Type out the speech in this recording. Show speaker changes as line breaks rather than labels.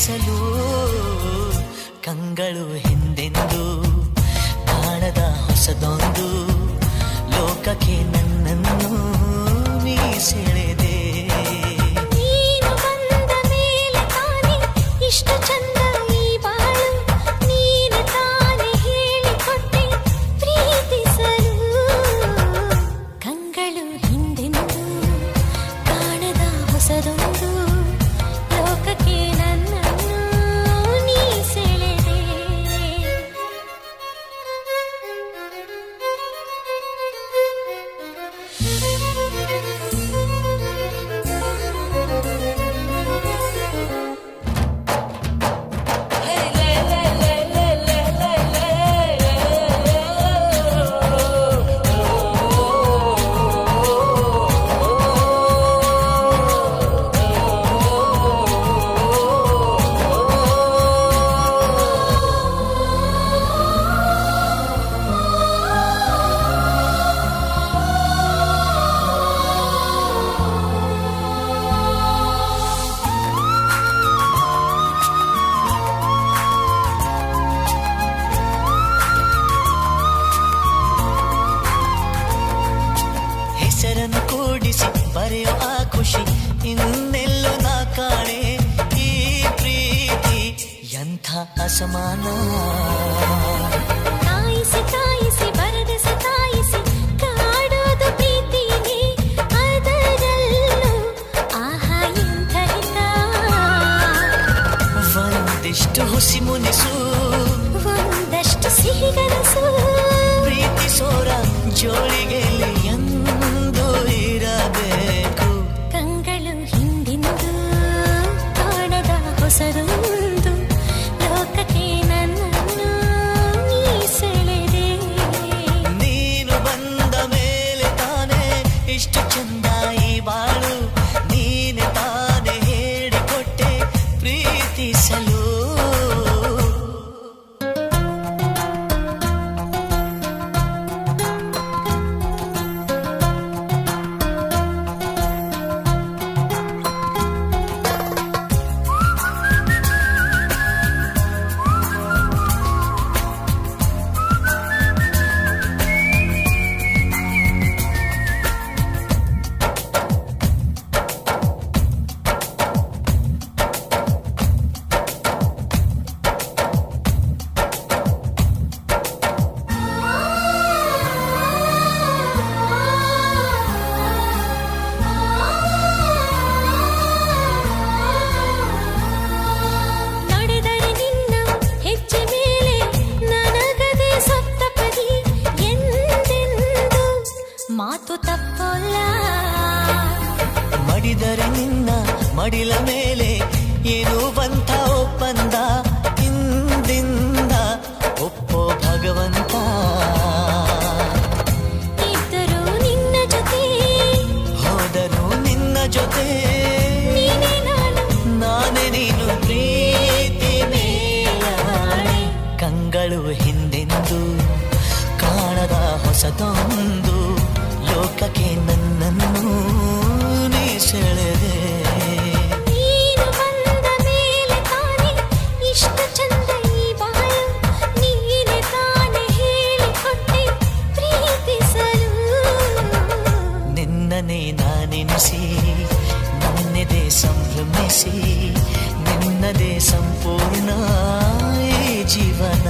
ಪ್ರೀತಿಸಲು ಕಂಗಳು ಹಿಂದೆಂದು ಕಾಣದ ಹೊಸದೊಂದು ಲೋಕಕ್ಕೆ ನನ್ನನ್ನು ನೀ ಸೆಳೆದೆ.
ನೀನು ಬಂದ ಮೇಲೆ ತಾನೆ ಇಷ್ಟು ಚಂದ ಈ ಬಾಳು, ನೀನು ತಾನೆ ಹೇಳಿಕೊಟ್ಟೆ ಪ್ರೀತಿಸಲು ಕಂಗಳು ಹಿಂದೆಂದು ಕಾಣದ ಹೊಸದೊಂದು ಲೋಕಕ್ಕೆ ನನ್ನನ್ನು ನೀ ಸೆಳೆದೆ.
ಹೆಸರನ್ನು ಕೂಡಿಸಿ ಬರೆಯೋ ಆ ಖುಷಿ ಇನ್ನೆಲ್ಲೋ ನಾ ಕಾಣೆ. ಈ ಪ್ರೀತಿ ಎಂಥ ಅಸಮಾನ.
ಕಾಯಿಸಿ ಕಾಯಿಸಿ ಬರದ ಸತಾಯಿಸಿ ಕಾಡೋದು ಪ್ರೀತಿನೇ, ಅದರಲ್ಲೂ ಆಹಾ ಎಂಥ ಹಿತ.
ಒಂದಿಷ್ಟು ಹುಸಿ ಮುನಿಸು,
ಒಂದಷ್ಟು ಸಿಹಿಗನಸು,
ಪ್ರೀತಿಸೋರ ಜೋಳಿಗೆ ಎಂದು ಇರಬೇಕು.
ಕಂಗಳು ಹಿಂದಿಂದು ಕಾಣದ ಹೊಸದೊಂದು ಲೋಕಕ್ಕೆ ನನ್ನನ್ನು ನೀ ಸೆಳೆದೆ.
ನೀನು ಬಂದ ಮೇಲೆ ತಾನೇ ಇಷ್ಟು ಚಂದ ಈ ಬಾಳು, ನೀನೆ ತಾನೇ ಹೇಳಿಕೊಟ್ಟೆ ಪ್ರೀತಿಸಲು.
ನಡೆದರೆ ನಿನ್ನ ಹೆಜ್ಜೆ ಮೇಲೆ ನನಗದೆ ಸಪ್ತಪದಿ, ಎಂದೆಂದು ಮಾತು ತಪ್ಪಲ್ಲ.
ಮಡಿದರೆ ನಿನ್ನ ಮಡಿಲ ಮೇಲೆ ಏನು ಬಂತ ಒಪ್ಪಂದ, ಹಿಂದಿಂದ ಒಪ್ಪೋ ಭಗವಂತ.
ಇದ್ದರೂ ನಿನ್ನ ಜೊತೆ,
ಹೋದರೂ ನಿನ್ನ ಜೊತೆ,
ನೀನೇ ನಾನು,
ನಾನೇ ನೀನು ಪ್ರೀತಿ ಮೇಲಾಣೆ. ಕಂಗಳು ಹಿಂದೆಂದು ಕಾಣದ ಹೊಸದೊಂದು ಲೋಕಕ್ಕೆ ನನ್ನನ್ನು ನೀ ಸೆಳೆದೆ.
ನೀನು ಬಂದ ಮೇಲೆ ತಾನೆ ಇಷ್ಟು ಚಂದ ಈ ಬಾಳು, ನೀನೆ ತಾನೆ ಹೇಳಿಕೊಟ್ಟೆ ಪ್ರೀತಿಸಲು.
ನಿನ್ನನೇ ನಾನೆನಿಸಿ ನನ್ನೆದೆ ಸಂಭ್ರಮಿಸಿ, ನಿನ್ನದೇ ಸಂಪೂರ್ಣ ಈ ಜೀವನ.